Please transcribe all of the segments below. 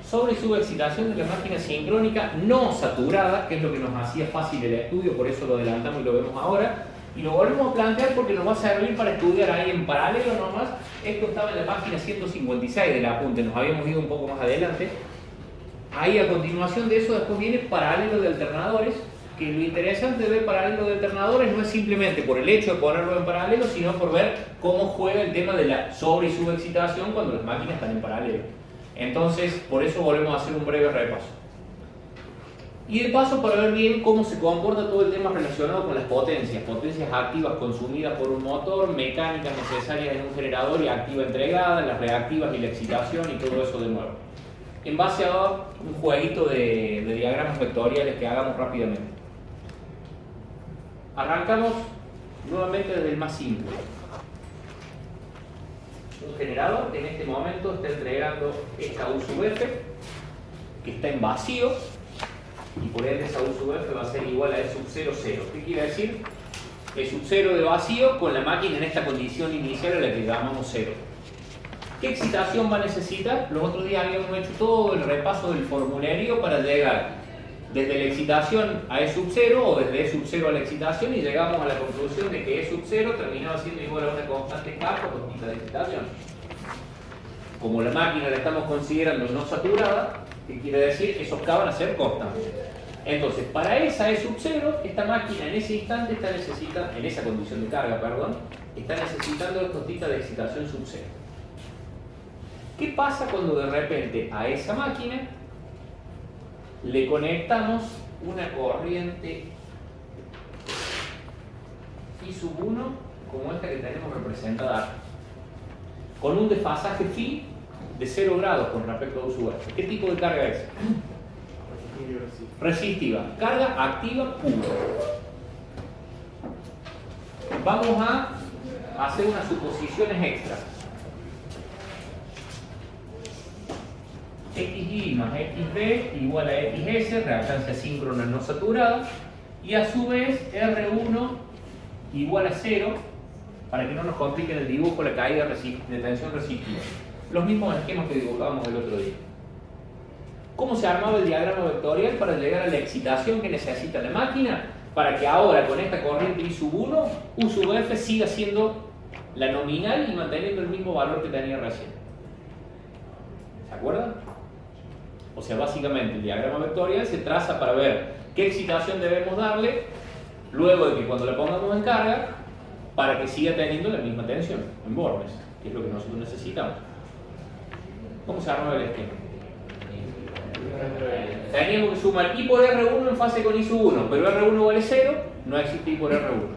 Sobre y subexcitación de la máquina sincrónica no saturada, que es lo que nos hacía fácil el estudio, por eso lo adelantamos y lo vemos ahora. Y lo volvemos a plantear porque nos va a servir para estudiar ahí en paralelo nomás. Esto estaba en la página 156 del apunte, nos habíamos ido un poco más adelante. Ahí a continuación de eso después viene paralelo de alternadores, que lo interesante de ver paralelo de alternadores no es simplemente por el hecho de ponerlo en paralelo, sino por ver cómo juega el tema de la sobre y subexcitación cuando las máquinas están en paralelo. Entonces, por eso volvemos a hacer un breve repaso. Y de paso para ver bien cómo se comporta todo el tema relacionado con las potencias. Potencias activas consumidas por un motor, mecánicas necesarias en un generador y activa entregada, las reactivas y la excitación y todo eso de nuevo. En base a un jueguito de diagramas vectoriales que hagamos rápidamente. Arrancamos nuevamente desde el más simple. Un generador en este momento está entregando esta U sub F, que está en vacío, y por ende esa U sub F va a ser igual a E sub 0, 0. ¿Qué quiere decir? E sub 0 de vacío con la máquina en esta condición inicial a la que llamamos 0. ¿Qué excitación va a necesitar? Los otros días habíamos hecho todo el repaso del formulario para llegar desde la excitación a E sub 0 o desde E sub 0 a la excitación, y llegamos a la conclusión de que E sub 0 terminaba siendo igual a una constante K por cosita de excitación. Como la máquina la estamos considerando no saturada, ¿qué quiere decir? Esos K van a ser constantes. Entonces, para esa E sub 0, esta máquina en ese instante en esa condición de carga, está necesitando dos costitas de excitación sub 0. ¿Qué pasa cuando de repente a esa máquina le conectamos una corriente I sub 1 como esta que tenemos representada acá, con un desfasaje phi de 0 grados con respecto a U sub F? ¿Qué tipo de carga es? Resistiva. Carga activa pura. Vamos a hacer unas suposiciones extras. XY más XB igual a XS, reactancia síncrona no saturada, y a su vez R1 igual a 0, para que no nos compliquen el dibujo, la caída de tensión resistiva. Los mismos esquemas que dibujábamos el otro día. ¿Cómo se armaba el diagrama vectorial para llegar a la excitación que necesita la máquina? Para que ahora con esta corriente I sub 1, U sub F siga siendo la nominal y manteniendo el mismo valor que tenía recién. ¿Se acuerdan? O sea, básicamente el diagrama vectorial se traza para ver qué excitación debemos darle luego de que cuando la pongamos en carga, para que siga teniendo la misma tensión en bornes, que es lo que nosotros necesitamos. ¿Cómo se arma el esquema? Teníamos que sumar I por R1 en fase con I sub 1, pero R1 vale 0, no existe I por R1.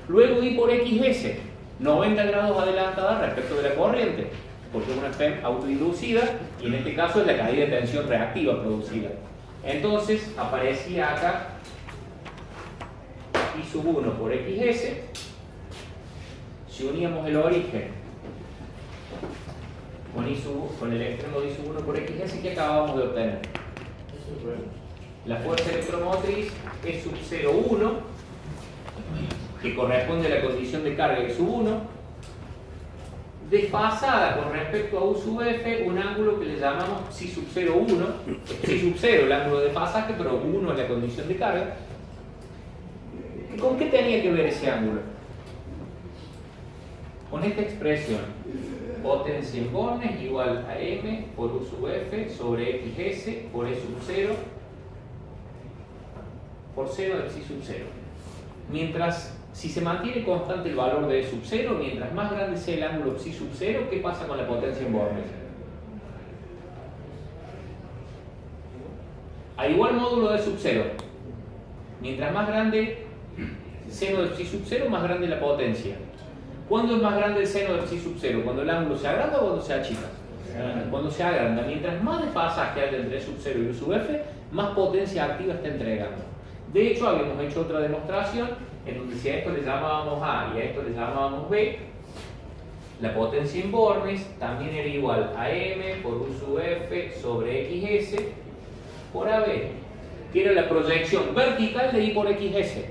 Luego I por XS, 90 grados adelantada respecto de la corriente, porque es una FEM autoinducida y en este caso es la caída de tensión reactiva producida. Entonces aparecía acá I sub 1 por XS. Si uníamos el origen con el extremo de I sub 1 por XS, ¿qué acabamos de obtener? La fuerza electromotriz es sub 0,1, que corresponde a la condición de carga I sub 1, desfasada con respecto a U sub F, un ángulo que le llamamos psi sub 0,1, psi sub 0 el ángulo de desfasaje, pero 1 es la condición de carga. ¿Con qué tenía que ver ese ángulo? Con esta expresión, potencia en bornes igual a M por U sub F sobre XS por E sub 0 por 0 de psi sub 0. Mientras, si se mantiene constante el valor de E sub 0, mientras más grande sea el ángulo psi sub 0, ¿qué pasa con la potencia en bornes? A igual módulo de E sub 0, mientras más grande seno de psi sub 0, más grande la potencia. ¿Cuándo es más grande el seno de psi sub 0? ¿Cuando el ángulo se agranda o cuando se achica? Cuando se agranda. Mientras más desfasaje haya entre E sub 0 y U sub F, más potencia activa está entregando. De hecho, habíamos hecho otra demostración en donde si a esto le llamábamos A y a esto le llamábamos B, la potencia en bornes también era igual a M por U sub F sobre XS por AB, que era la proyección vertical de I por XS,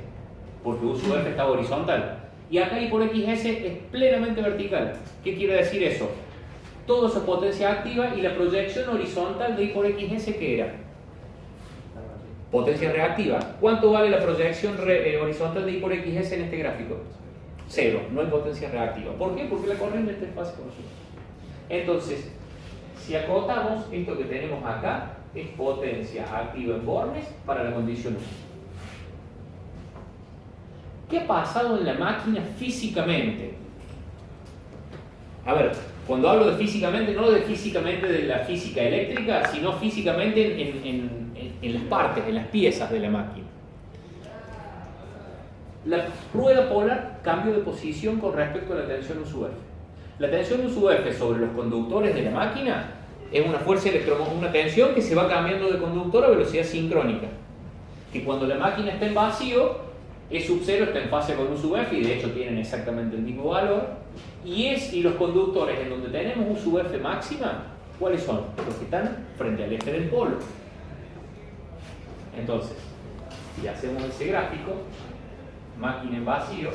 porque U sub F estaba horizontal. Y acá I por XS es plenamente vertical. ¿Qué quiere decir eso? Todo eso es potencia activa y la proyección horizontal de I por XS, ¿qué era? Potencia reactiva. ¿Cuánto vale la proyección horizontal de I por XS en este gráfico? 0, no hay potencia reactiva. ¿Por qué? Porque la corriente está en fase con nosotros. Entonces, si acotamos, esto que tenemos acá es potencia activa en bornes para la condición 1. ¿Qué ha pasado en la máquina físicamente? A ver, cuando hablo de físicamente, no de físicamente de la física eléctrica, sino físicamente en las partes, en las piezas de la máquina. La rueda polar cambio de posición con respecto a la tensión U sub F. La tensión U sub F sobre los conductores de la máquina es una fuerza electromagnética, una tensión que se va cambiando de conductor a velocidad sincrónica. Que cuando la máquina está en vacío, E sub 0 está en fase con U sub F y de hecho tienen exactamente el mismo valor. Y los conductores en donde tenemos U sub F máxima, ¿cuáles son? Los que están frente al eje del polo. Entonces, si hacemos ese gráfico, máquina en vacío,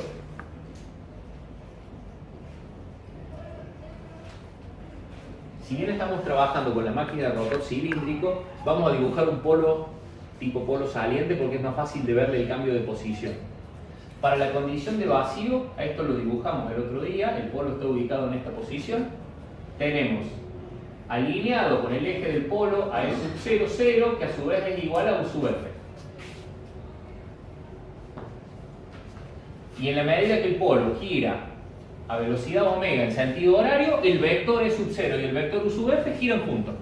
si bien estamos trabajando con la máquina de rotor cilíndrico, vamos a dibujar un polo tipo polo saliente porque es más fácil de verle el cambio de posición. Para la condición de vacío, a esto lo dibujamos el otro día, el polo está ubicado en esta posición. Tenemos alineado con el eje del polo a E sub 0, 0, que a su vez es igual a U sub F. Y en la medida que el polo gira a velocidad omega en sentido horario, el vector E sub 0 y el vector U sub F giran juntos.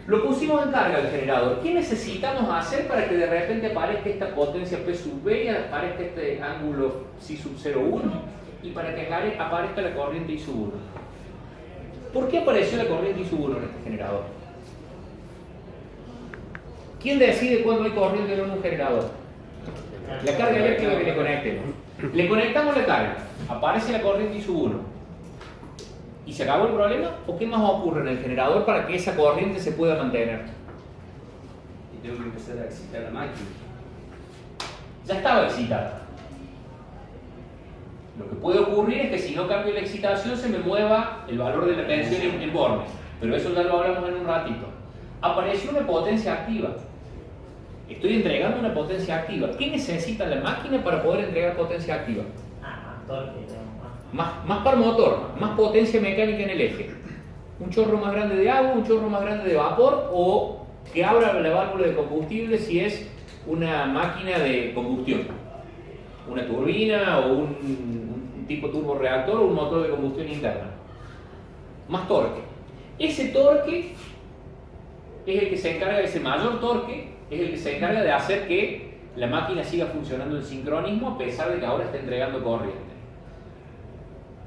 Lo pusimos en carga al generador. ¿Qué necesitamos hacer para que de repente aparezca esta potencia P sub B y aparezca este ángulo psi sub 0,1 y para que aparezca la corriente I sub 1? ¿Por qué apareció la corriente I sub 1 en este generador? ¿Quién decide cuándo hay corriente en un generador? La carga eléctrica que le conectemos. Le conectamos la carga, aparece la corriente I sub 1. ¿Y se acabó el problema? ¿O qué más ocurre en el generador para que esa corriente se pueda mantener? Y tengo que empezar a excitar la máquina. Ya estaba excitada. Lo que puede ocurrir es que si no cambio la excitación se me mueva el valor de la tensión en bornes. Pero eso ya lo hablamos en un ratito. Apareció una potencia activa. Estoy entregando una potencia activa. ¿Qué necesita la máquina para poder entregar potencia activa? Más par motor, más potencia mecánica en el eje. Un chorro más grande de agua, un chorro más grande de vapor o que abra la válvula de combustible si es una máquina de combustión. Una turbina o un tipo turborreactor o un motor de combustión interna. Más torque. Ese torque es el que se encarga, ese mayor torque es el que se encarga de hacer que la máquina siga funcionando en sincronismo a pesar de que ahora está entregando corriente.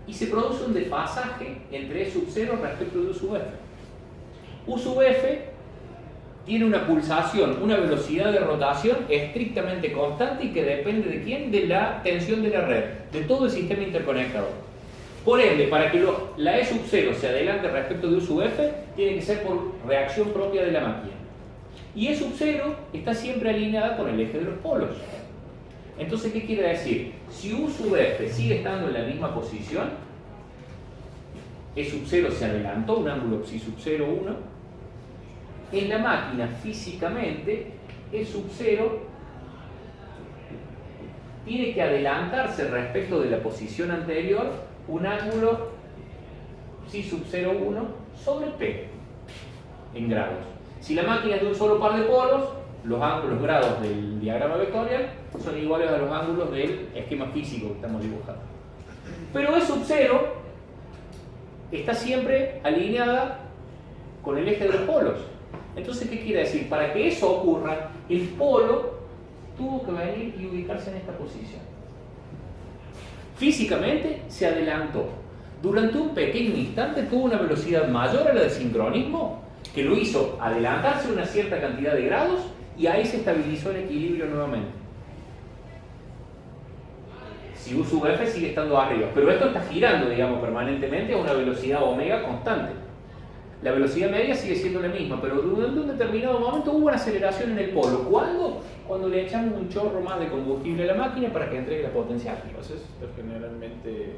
Y se produce un desfasaje entre E sub 0 respecto de U sub F. U sub F tiene una pulsación, una velocidad de rotación estrictamente constante y que depende de quién, de la tensión de la red, de todo el sistema interconectado. Por ende, para que la E sub 0 se adelante respecto de U sub F, tiene que ser por reacción propia de la máquina. Y E sub 0 está siempre alineada con el eje de los polos. Entonces, ¿qué quiere decir? Si U sub F sigue estando en la misma posición, E sub 0 se adelantó, un ángulo psi sub 0, 1, en la máquina físicamente E sub 0 tiene que adelantarse respecto de la posición anterior un ángulo psi sub 0, 1 sobre P en grados. Si la máquina es de un solo par de polos, los grados del diagrama vectorial son iguales a los ángulos del esquema físico que estamos dibujando. Pero E sub 0 está siempre alineada con el eje de los polos. Entonces, ¿qué quiere decir? Para que eso ocurra, el polo tuvo que venir y ubicarse en esta posición. Físicamente se adelantó. Durante un pequeño instante tuvo una velocidad mayor a la de sincronismo que lo hizo adelantarse una cierta cantidad de grados y ahí se estabilizó el equilibrio nuevamente. Si U sub F sigue estando arriba, pero esto está girando, digamos, permanentemente a una velocidad omega constante. La velocidad media sigue siendo la misma, pero durante un determinado momento hubo una aceleración en el polo. ¿Cuándo? Cuando le echamos un chorro más de combustible a la máquina para que entregue la potencia activa. Entonces, generalmente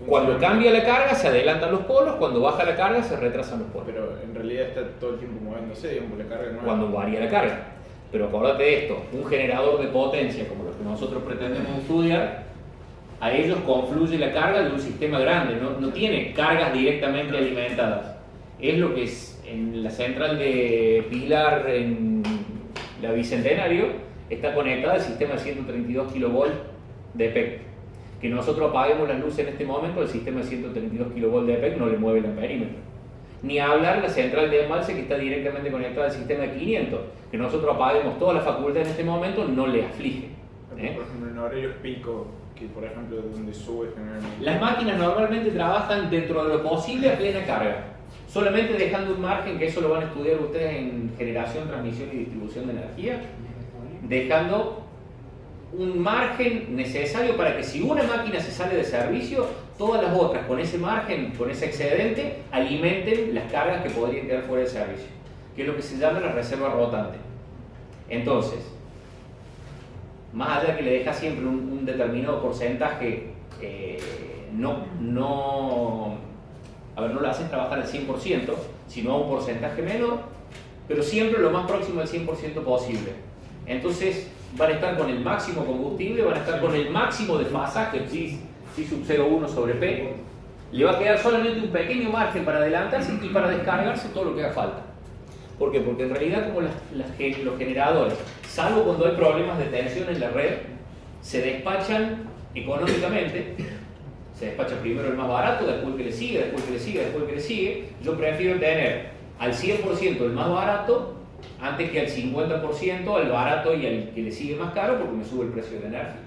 Cuando cambia la carga se adelantan los polos, cuando baja la carga se retrasan los polos. Pero en realidad está todo el tiempo moviéndose, digamos, la carga no es... Cuando varía la carga. Pero acordate de esto, un generador de potencia como los que nosotros pretendemos estudiar, a ellos confluye la carga de un sistema grande, no tiene cargas directamente alimentadas. Es lo que es en la central de Pilar, en la Bicentenario, está conectada al sistema de 132 kV de PEC. Que nosotros apaguemos las luces en este momento, el sistema de 132 kV de PEC no le mueve el amperímetro. Ni hablar la central de embalse que está directamente conectada al sistema de 500. Que nosotros apaguemos toda la facultad en este momento no le aflige. Por ejemplo, en horarios pico, que por ejemplo donde sube generalmente... Las máquinas normalmente trabajan dentro de lo posible a plena carga, solamente dejando un margen, que eso lo van a estudiar ustedes en generación, transmisión y distribución de energía, dejando un margen necesario para que si una máquina se sale de servicio, todas las otras con ese margen, con ese excedente, alimenten las cargas que podrían quedar fuera de servicio, que es lo que se llama la reserva rotante. Entonces, más allá de que le deja siempre un determinado porcentaje, no lo hacen trabajar al 100%, sino a un porcentaje menor, pero siempre lo más próximo al 100% posible. Entonces, van a estar con el máximo combustible, van a estar con el máximo desfasaje, C sub 0,1 sobre P. Le va a quedar solamente un pequeño margen para adelantarse y para descargarse todo lo que haga falta. ¿Por qué? Porque en realidad como los generadores, salvo cuando hay problemas de tensión en la red, se despachan económicamente. Se despacha primero el más barato, después el que le sigue, después el que le sigue, después el que le sigue. Yo prefiero tener al 100% el más barato antes que al 50% al barato y al que le sigue más caro, porque me sube el precio de la energía.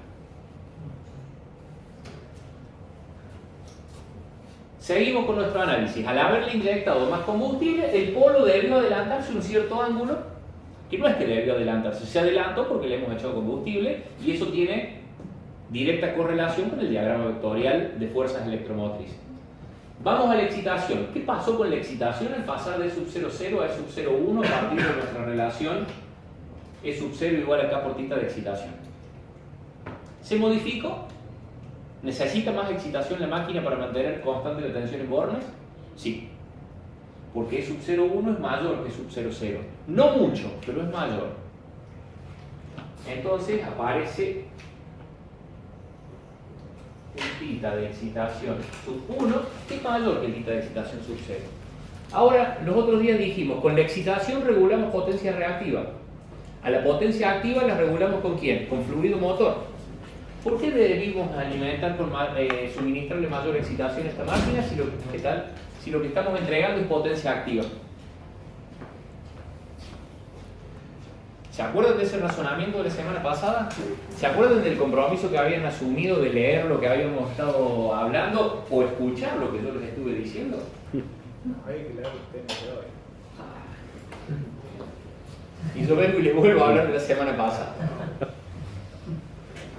Seguimos con nuestro análisis. Al haberle inyectado más combustible, el polo debió adelantarse un cierto ángulo, que no es que debió adelantarse, se adelantó porque le hemos echado combustible y eso tiene directa correlación con el diagrama vectorial de fuerzas electromotrices. Vamos a la excitación. ¿Qué pasó con la excitación al pasar de sub 0,0 a E sub 0,1 a partir de nuestra relación E sub 0 igual a K por θ de excitación? ¿Se modificó? ¿Necesita más excitación la máquina para mantener constante la tensión en bornes? Sí. Porque E sub 0,1 es mayor que sub 0,0. No mucho, pero es mayor. Entonces aparece un θ de excitación sub 1 que es mayor que el θ de excitación sub 0. Ahora, los otros días dijimos, con la excitación regulamos potencia reactiva. A la potencia activa la regulamos ¿con quién? Con fluido motor. ¿Por qué debimos alimentar suministrarle mayor excitación a esta máquina si lo que estamos entregando es potencia activa? ¿Se acuerdan de ese razonamiento de la semana pasada? ¿Se acuerdan del compromiso que habían asumido de leer lo que habíamos estado hablando o escuchar lo que yo les estuve diciendo? Hay que leer ustedes hoy. Y yo vengo y les vuelvo a hablar de la semana pasada.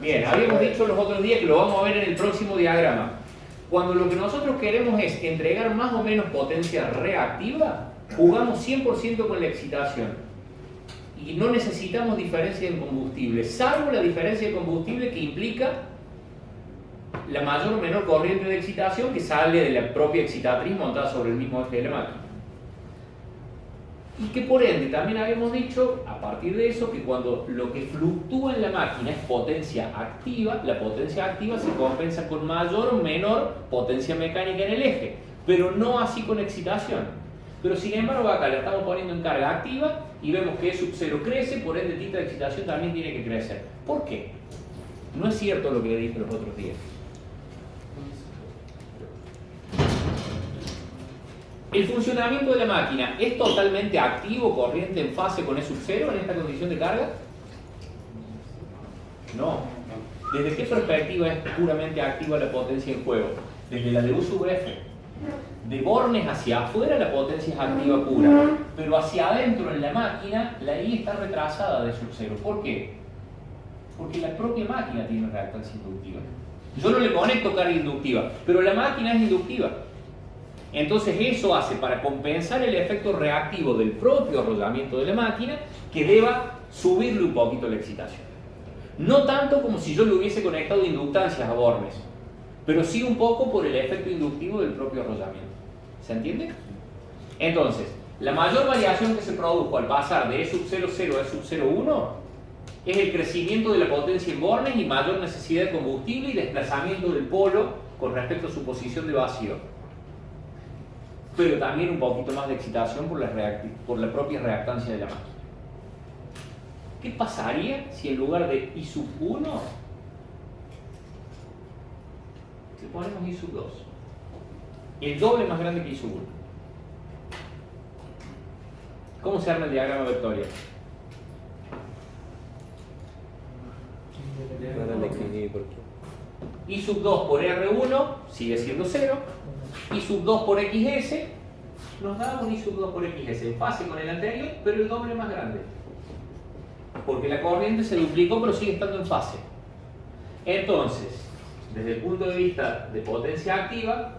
Bien, habíamos dicho los otros días que lo vamos a ver en el próximo diagrama. Cuando lo que nosotros queremos es entregar más o menos potencia reactiva, jugamos 100% con la excitación. Y no necesitamos diferencia en combustible, salvo la diferencia de combustible que implica la mayor o menor corriente de excitación que sale de la propia excitatriz montada sobre el mismo eje de la máquina. Y que por ende también habíamos dicho, a partir de eso, que cuando lo que fluctúa en la máquina es potencia activa, la potencia activa se compensa con mayor o menor potencia mecánica en el eje, pero no así con excitación. Pero sin embargo acá le estamos poniendo en carga activa y vemos que E sub 0 crece, por ende θ de excitación también tiene que crecer. ¿Por qué? No es cierto lo que le dije los otros días. ¿El funcionamiento de la máquina es totalmente activo, corriente en fase con E sub 0 en esta condición de carga? No. ¿Desde qué perspectiva es puramente activa la potencia en juego? Desde la de U sub F. De bornes hacia afuera la potencia es activa pura, pero hacia adentro en la máquina la I está retrasada de sub 0. ¿Por qué? Porque la propia máquina tiene reactancia inductiva. Yo no le conecto carga inductiva, pero la máquina es inductiva. Entonces eso hace, para compensar el efecto reactivo del propio arrollamiento de la máquina, que deba subirle un poquito la excitación. No tanto como si yo le hubiese conectado inductancias a bornes, pero sí un poco por el efecto inductivo del propio arrollamiento. ¿Se entiende? Entonces, la mayor variación que se produjo al pasar de E sub 0,0 a E sub 0,1 es el crecimiento de la potencia en bornes y mayor necesidad de combustible y desplazamiento del polo con respecto a su posición de vacío. Pero también un poquito más de excitación por la propia reactancia de la máquina. ¿Qué pasaría si en lugar de I sub 1 le ponemos I sub 2? El doble más grande que I sub 1. ¿Cómo se arma el diagrama vectorial? I sub 2 por R1 sigue siendo 0. I sub 2 por XS nos da un I sub 2 por XS en fase con el anterior, pero el doble más grande. Porque la corriente se duplicó, pero sigue estando en fase. Entonces, desde el punto de vista de potencia activa,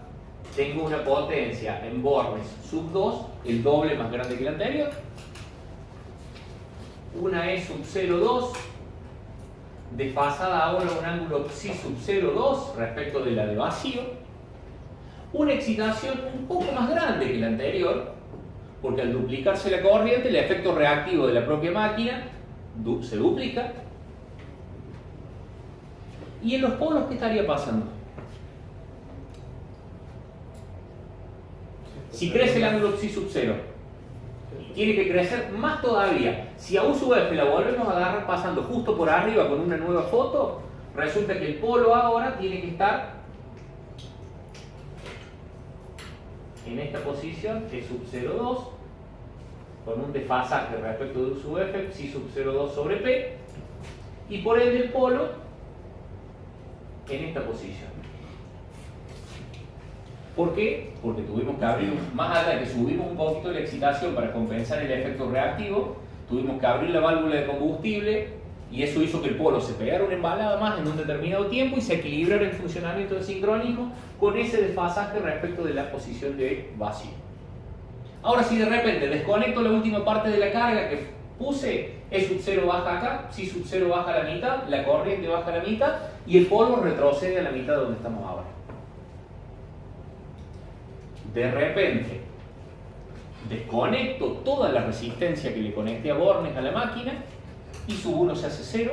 tengo una potencia en bornes sub 2, el doble más grande que el anterior. Una E sub 0,2, desfasada ahora a un ángulo psi sub 0,2 respecto de la de vacío. Una excitación un poco más grande que la anterior, porque al duplicarse la corriente, el efecto reactivo de la propia máquina se duplica. ¿Y en los polos qué estaría pasando? Si crece el ángulo psi sub 0, tiene que crecer más todavía. Si a U sub F la volvemos a agarrar pasando justo por arriba con una nueva foto, resulta que el polo ahora tiene que estar en esta posición, E sub 0,2, con un desfasaje respecto de U sub F, psi sub 0,2 sobre P, y por ende el polo en esta posición. ¿Por qué? Porque tuvimos que abrir, más allá de que subimos un poquito la excitación para compensar el efecto reactivo, tuvimos que abrir la válvula de combustible y eso hizo que el polo se pegara una embalada más en un determinado tiempo y se equilibrara el funcionamiento del sincronismo con ese desfasaje respecto de la posición de vacío. Ahora, si de repente desconecto la última parte de la carga que puse, E sub 0 baja acá, psi sub 0 baja a la mitad, la corriente baja a la mitad y el polo retrocede a la mitad de donde estamos ahora. De repente desconecto toda la resistencia que le conecté a bornes a la máquina, I sub 1 se hace 0,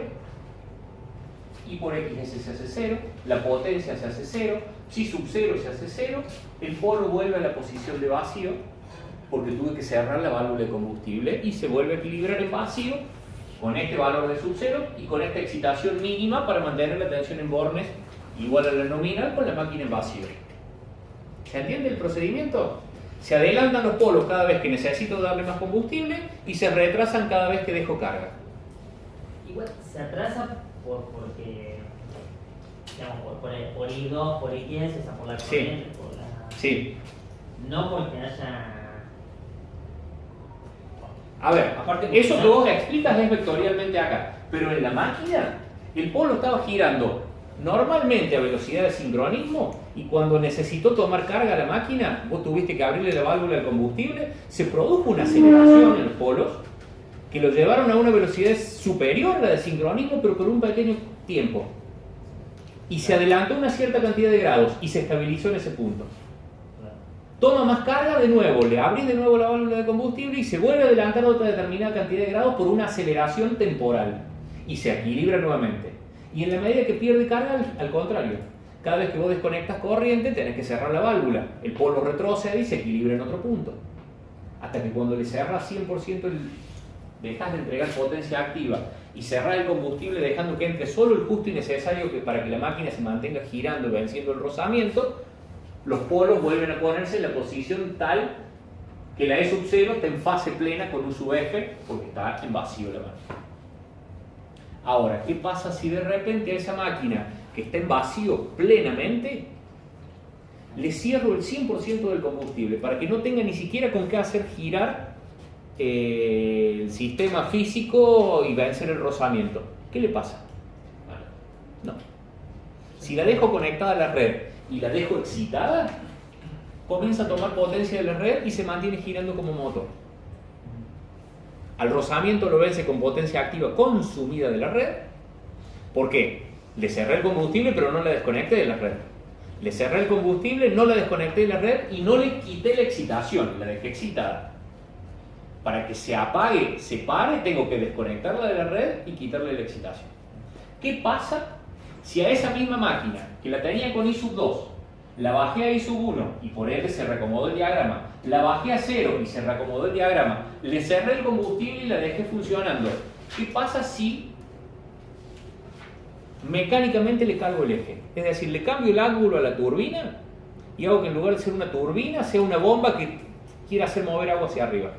I por XS se hace 0, la potencia se hace 0, psi sub 0 se hace 0, el polo vuelve a la posición de vacío porque tuve que cerrar la válvula de combustible y se vuelve a equilibrar en vacío con este valor de sub 0 y con esta excitación mínima para mantener la tensión en bornes igual a la nominal con la máquina en vacío. ¿Se entiende el procedimiento? Se adelantan los polos cada vez que necesito darle más combustible y se retrasan cada vez que dejo carga. Igual se atrasa porque, digamos, por I2, por XS, o sea, por la corriente, Sí. por la... Sí. No porque haya... A ver, Aparte, eso que vos explicas es vectorialmente acá, pero en la máquina el polo estaba girando normalmente a velocidad de sincronismo y cuando necesitó tomar carga a la máquina, vos tuviste que abrirle la válvula de combustible, se produjo una aceleración en los polos que lo llevaron a una velocidad superior a la de sincronismo, pero por un pequeño tiempo. Y se adelantó una cierta cantidad de grados y se estabilizó en ese punto. Toma más carga de nuevo, le abrís de nuevo la válvula de combustible y se vuelve a adelantar otra determinada cantidad de grados por una aceleración temporal y se equilibra nuevamente. Y en la medida que pierde carga, al contrario, cada vez que vos desconectas corriente tenés que cerrar la válvula, el polo retrocede y se equilibra en otro punto, hasta que cuando le cerras 100% dejas de entregar potencia activa y cerrar el combustible dejando que entre solo el justo y necesario para que la máquina se mantenga girando y venciendo el rozamiento, los polos vuelven a ponerse en la posición tal que la E sub 0 está en fase plena con U sub F porque está en vacío la máquina. Ahora, ¿qué pasa si de repente a esa máquina que está en vacío plenamente le cierro el 100% del combustible para que no tenga ni siquiera con qué hacer girar el sistema físico y vencer el rozamiento? ¿Qué le pasa? No. Si la dejo conectada a la red y la dejo excitada, comienza a tomar potencia de la red y se mantiene girando como motor. Al rozamiento lo vence con potencia activa consumida de la red. ¿Por qué? Le cerré el combustible pero no la desconecté de la red. Le cerré el combustible, no la desconecté de la red y no le quité la excitación, la dejé excitada. Para que se apague, se pare, tengo que desconectarla de la red y quitarle la excitación. ¿Qué pasa si a esa misma máquina, que la tenía con I sub 2, la bajé a I sub 1 y por ende se reacomodó el diagrama, la bajé a 0 y se reacomodó el diagrama, le cerré el combustible y la dejé funcionando? ¿Qué pasa si mecánicamente le cargo el eje? Es decir, le cambio el ángulo a la turbina y hago que en lugar de ser una turbina sea una bomba que quiera hacer mover agua hacia arriba.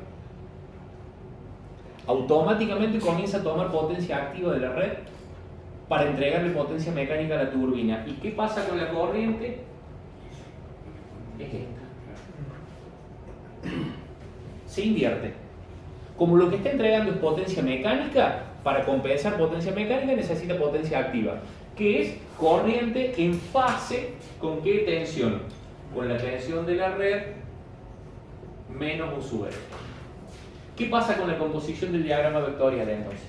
Automáticamente comienza a tomar potencia activa de la red para entregarle potencia mecánica a la turbina. ¿Y qué pasa con la corriente? Es esta. Se invierte. Como lo que está entregando es potencia mecánica, para compensar potencia mecánica necesita potencia activa, que es corriente en fase ¿con qué tensión? Con la tensión de la red menos U sub F. ¿Qué pasa con la composición del diagrama vectorial entonces?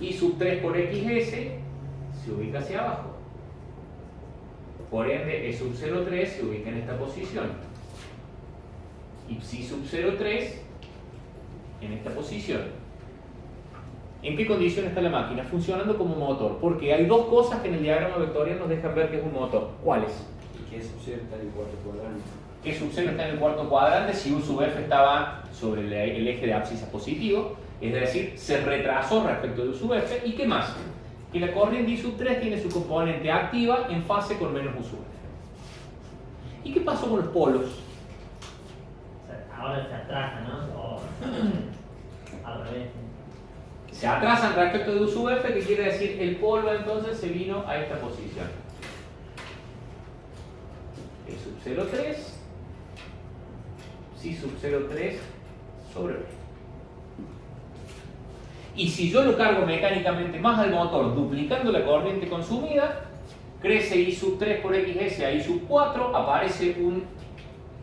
I sub 3 por XS se ubica hacia abajo. Por ende, E sub 0,3 se ubica en esta posición. Y psi sub 0,3 en esta posición. ¿En qué condición está la máquina? Funcionando como motor. Porque hay dos cosas que en el diagrama vectorial nos dejan ver que es un motor. ¿Cuáles? ¿Qué sub 0 está en el cuarto cuadrante? E sub 0 está en el cuarto cuadrante si U sub F estaba sobre el eje de abscisa positivo, es decir, se retrasó respecto de U sub F. ¿Y qué más? Que la corriente I sub 3 tiene su componente activa en fase con menos U sub F. ¿Y qué pasó con los polos? O sea, ahora se atrasa, ¿no? O al revés. Se atrasan respecto de U sub F, que quiere decir el polo entonces se vino a esta posición. E sub 0,3, psi sub 0,3 sobre B. Y si yo lo cargo mecánicamente más al motor, duplicando la corriente consumida, crece I sub 3 por XS a I sub 4, aparece un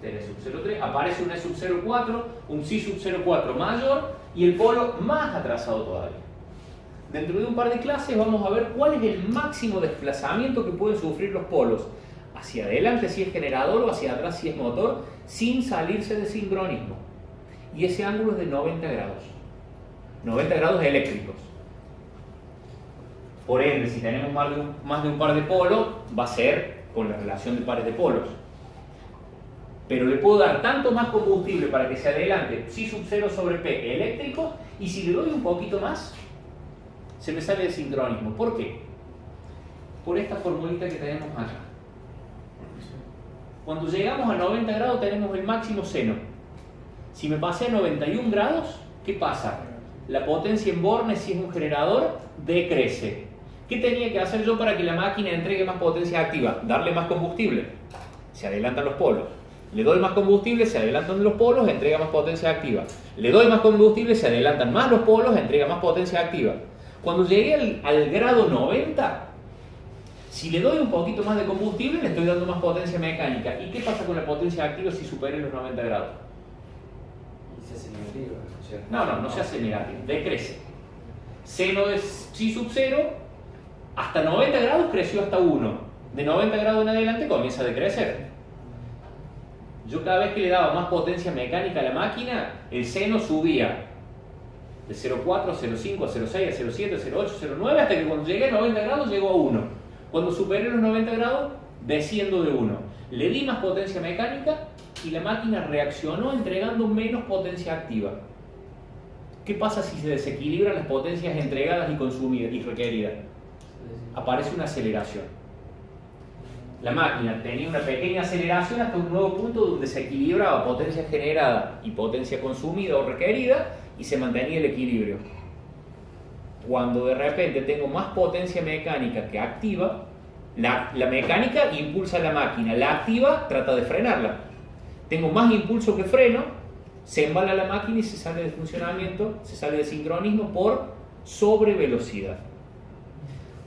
E sub 0,3, aparece un E sub 0,4, un psi sub 0,4 mayor y el polo más atrasado todavía. Dentro de un par de clases vamos a ver cuál es el máximo desplazamiento que pueden sufrir los polos, hacia adelante si es generador o hacia atrás si es motor, sin salirse de sincronismo. Y ese ángulo es de 90 grados. 90 grados eléctricos. Por ende, si tenemos más de un par de polos, va a ser con la relación de pares de polos. Pero le puedo dar tanto más combustible para que se adelante psi sub 0 sobre P eléctrico, y si le doy un poquito más, se me sale de sincronismo. ¿Por qué? Por esta formulita que tenemos acá. Cuando llegamos a 90 grados tenemos el máximo seno. Si me pasé a 91 grados, ¿qué pasa? La potencia en Borne, si es un generador, decrece. ¿Qué tenía que hacer yo para que la máquina entregue más potencia activa? Darle más combustible. Se adelantan los polos. Le doy más combustible, se adelantan los polos, entrega más potencia activa. Le doy más combustible, se adelantan más los polos, entrega más potencia activa. Cuando llegué al grado 90, si le doy un poquito más de combustible, le estoy dando más potencia mecánica. ¿Y qué pasa con la potencia activa si supera los 90 grados? Y se hace negativa, ¿cierto? No se hace negativo, decrece. Seno de psi sub 0, hasta 90 grados creció hasta 1. De 90 grados en adelante comienza a decrecer. Yo cada vez que le daba más potencia mecánica a la máquina, el seno subía de 0,4 a 0,5 a 0,6 a 0,7 a 0,8 a 0,9 hasta que cuando llegué a 90 grados llegó a 1. Cuando superé los 90 grados, desciendo de 1. Le di más potencia mecánica y la máquina reaccionó entregando menos potencia activa. ¿Qué pasa si se desequilibran las potencias entregadas y consumidas y requeridas? Aparece una aceleración. La máquina tenía una pequeña aceleración hasta un nuevo punto donde se equilibraba potencia generada y potencia consumida o requerida y se mantenía el equilibrio. Cuando de repente tengo más potencia mecánica que activa, la mecánica impulsa a la máquina, la activa trata de frenarla. Tengo más impulso que freno, se embala la máquina y se sale de funcionamiento, se sale de sincronismo por sobrevelocidad.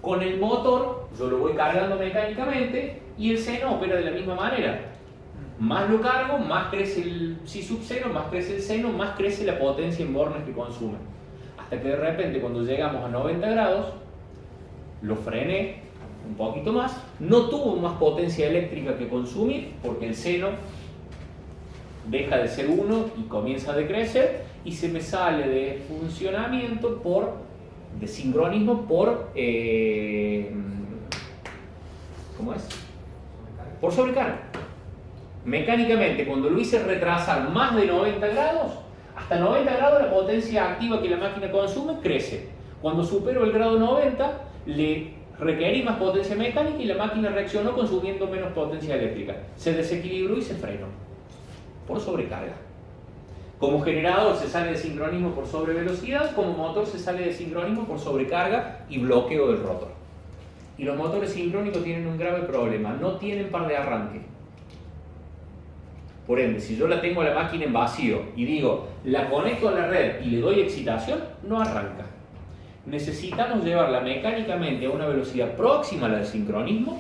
Con el motor yo lo voy cargando mecánicamente y el seno opera de la misma manera. Más lo cargo, más crece el psi sub 0, más crece el seno, más crece la potencia en bornes que consume. Hasta que de repente cuando llegamos a 90 grados, lo frené, un poquito más, no tuvo más potencia eléctrica que consumir, porque el seno deja de ser 1 y comienza a decrecer, y se me sale de funcionamiento de sincronismo por, ¿cómo es? Por sobrecarga. Mecánicamente, cuando lo hice retrasar más de 90 grados, hasta 90 grados la potencia activa que la máquina consume crece. Cuando supero el grado 90, le requerí más potencia mecánica y la máquina reaccionó consumiendo menos potencia eléctrica. Se desequilibró y se frenó por sobrecarga. Como generador se sale de sincronismo por sobrevelocidad, como motor se sale de sincronismo por sobrecarga y bloqueo del rotor. Y los motores sincrónicos tienen un grave problema, no tienen par de arranque. Por ende, si yo la tengo a la máquina en vacío y digo, la conecto a la red y le doy excitación, no arranca. Necesitamos llevarla mecánicamente a una velocidad próxima a la de sincronismo.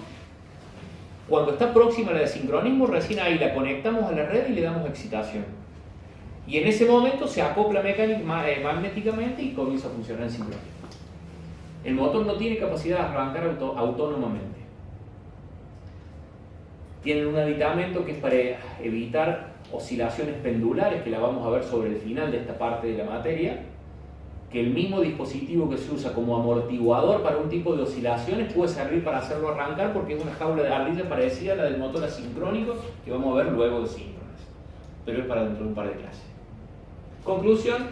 Cuando está próxima a la de sincronismo, recién ahí la conectamos a la red y le damos excitación. Y en ese momento se acopla magnéticamente y comienza a funcionar en sincronismo. El motor no tiene capacidad de arrancar autónomamente. Tienen un aditamento que es para evitar oscilaciones pendulares, que la vamos a ver sobre el final de esta parte de la materia, que el mismo dispositivo que se usa como amortiguador para un tipo de oscilaciones puede servir para hacerlo arrancar, porque es una jaula de ardilla parecida a la del motor asincrónico que vamos a ver luego de síncronas, pero es para dentro de un par de clases. Conclusión,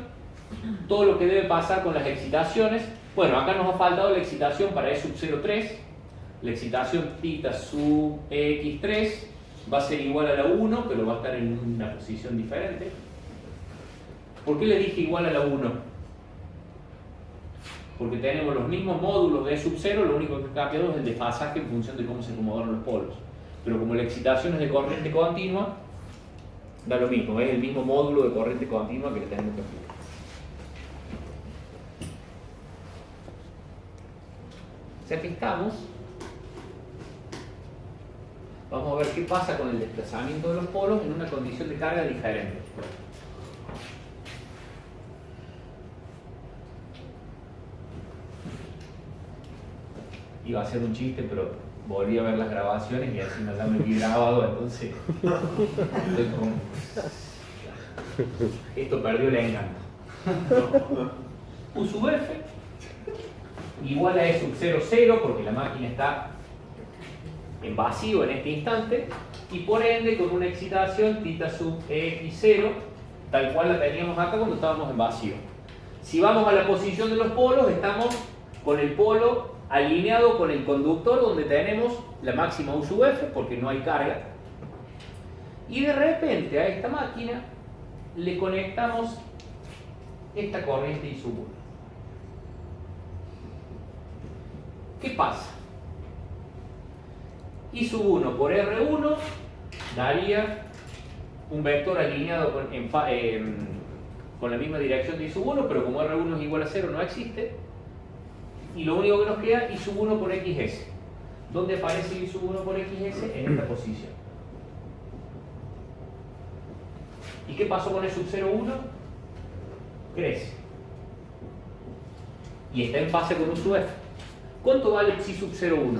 todo lo que debe pasar con las excitaciones. Bueno, acá nos ha faltado la excitación para E sub 0,3. La excitación θ sub x3 va a ser igual a la 1, pero va a estar en una posición diferente. ¿Por qué le dije igual a la 1? Porque tenemos los mismos módulos de E sub 0, lo único que ha cambiado es el desfasaje en función de cómo se acomodaron los polos. Pero como la excitación es de corriente continua, da lo mismo, es el mismo módulo de corriente continua que le tenemos que aplicar. Ya que estamos, vamos a ver qué pasa con el desplazamiento de los polos en una condición de carga diferente. Iba a hacer un chiste, pero volví a ver las grabaciones y encima ya me vi grabado, entonces esto perdió el encanto. U sub F igual a E sub 0,0, porque la máquina está en vacío en este instante, y por ende con una excitación θ sub x0, tal cual la teníamos acá cuando estábamos en vacío. Si vamos a la posición de los polos, estamos con el polo alineado con el conductor, donde tenemos la máxima U sub F, porque no hay carga, y de repente a esta máquina le conectamos esta corriente I sub 1. ¿Qué pasa? I sub 1 por R1 daría un vector alineado con la misma dirección de I sub 1, pero como R1 es igual a 0 no existe, y lo único que nos queda I sub 1 por XS. ¿Dónde aparece I sub 1 por XS? En esta posición. ¿Y qué pasó con E sub 0,1? Crece. Y está en fase con U sub F. ¿Cuánto vale psi sub 0,1?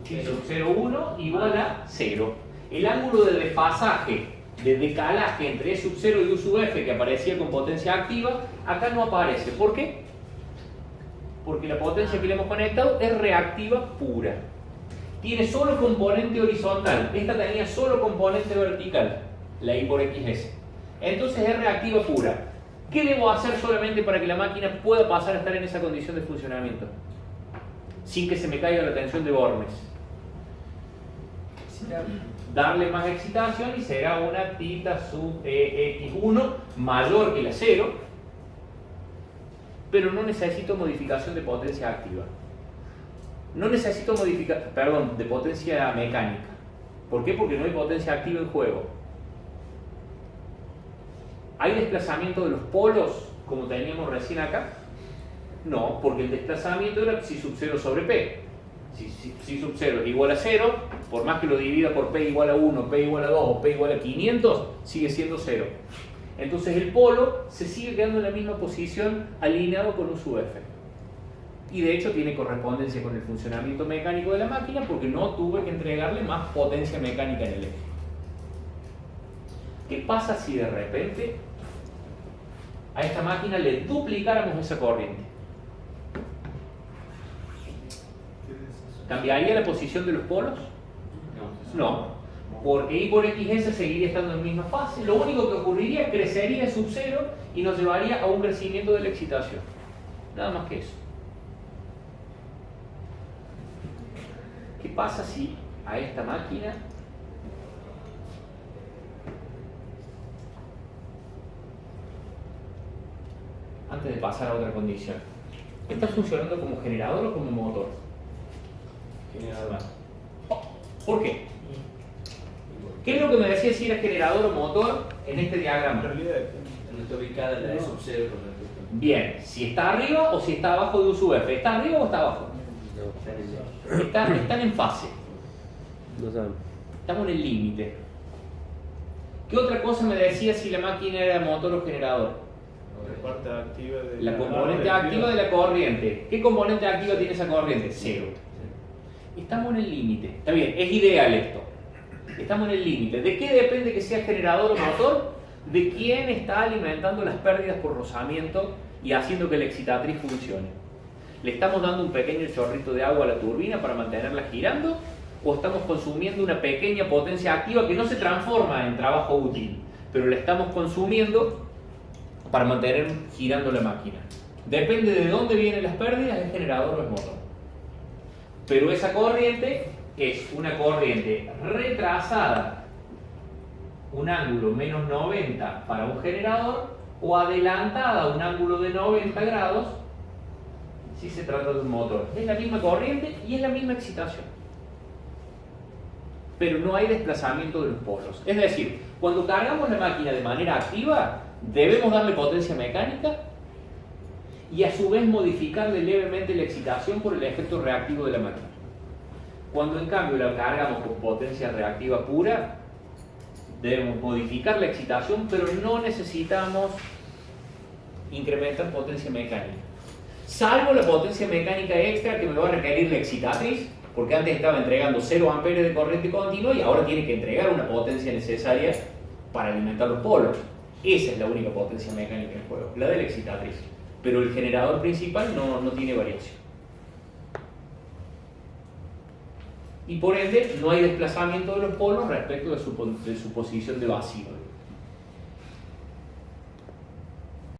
Psi sub 0,1 igual a 0. El ángulo de desfasaje, de decalaje entre E sub 0 y U sub F, que aparecía con potencia activa, acá no aparece. ¿Por qué? Porque la potencia que le hemos conectado es reactiva pura. Tiene solo componente horizontal. Esta tenía solo componente vertical, la I por XS. Entonces es reactiva pura. ¿Qué debo hacer solamente para que la máquina pueda pasar a estar en esa condición de funcionamiento? Sin que se me caiga la tensión de Bornes. Darle más excitación y será una θ sub x1 mayor que la 0, pero no necesito modificación de potencia activa. No necesito de potencia mecánica. ¿Por qué? Porque no hay potencia activa en juego. ¿Hay desplazamiento de los polos como teníamos recién acá? No, porque el desplazamiento era psi sub 0 sobre p. Si psi sub 0 es igual a 0, por más que lo divida por p igual a 1, p igual a 2 o p igual a 500, sigue siendo 0. Entonces el polo se sigue quedando en la misma posición alineado con U sub F. y de hecho tiene correspondencia con el funcionamiento mecánico de la máquina porque no tuve que entregarle más potencia mecánica en el eje. ¿Qué pasa si de repente a esta máquina le duplicáramos esa corriente? ¿Cambiaría la posición de los polos? No, porque I por XS seguiría estando en misma fase. Lo único que ocurriría es que crecería sub cero y nos llevaría a un crecimiento de la excitación. Nada más que eso. ¿Qué pasa si a esta máquina antes de pasar a otra condición, está funcionando como generador o como motor? Generador. ¿Por qué? ¿Qué es lo que me decía si era generador o motor en este En diagrama? realidad, No está ubicada la de sub-0 con respecto. Bien, si está arriba o si está abajo de U sub F. ¿Está arriba o está abajo? Están en fase. No sabemos. Estamos en el límite. ¿Qué otra cosa me decía si la máquina era motor o generador? la parte activa de La componente activa de la corriente. ¿Qué componente activa tiene esa corriente? Cero. Estamos en el límite. Está bien, es ideal esto. Estamos en el límite. ¿De qué depende que sea generador o motor? De quién está alimentando las pérdidas por rozamiento y haciendo que la excitatriz funcione. ¿Le estamos dando un pequeño chorrito de agua a la turbina para mantenerla girando? ¿O estamos consumiendo una pequeña potencia activa que no se transforma en trabajo útil, pero la estamos consumiendo para mantener girando la máquina? Depende de dónde vienen las pérdidas, ¿es generador o es motor? Pero esa corriente es una corriente retrasada, un ángulo menos 90 para un generador, o adelantada un ángulo de 90 grados si se trata de un motor. Es la misma corriente y es la misma excitación, pero no hay desplazamiento de los polos. Es decir, cuando cargamos la máquina de manera activa, debemos darle potencia mecánica y a su vez modificarle levemente la excitación por el efecto reactivo de la máquina. Cuando en cambio la cargamos con potencia reactiva pura, debemos modificar la excitación, pero no necesitamos incrementar potencia mecánica. Salvo la potencia mecánica extra que me va a requerir la excitatriz, porque antes estaba entregando 0 amperes de corriente continua y ahora tiene que entregar una potencia necesaria para alimentar los polos. Esa es la única potencia mecánica en juego, la de la excitatriz. Pero el generador principal no tiene variación. Y por ende no hay desplazamiento de los polos respecto de su posición de vacío.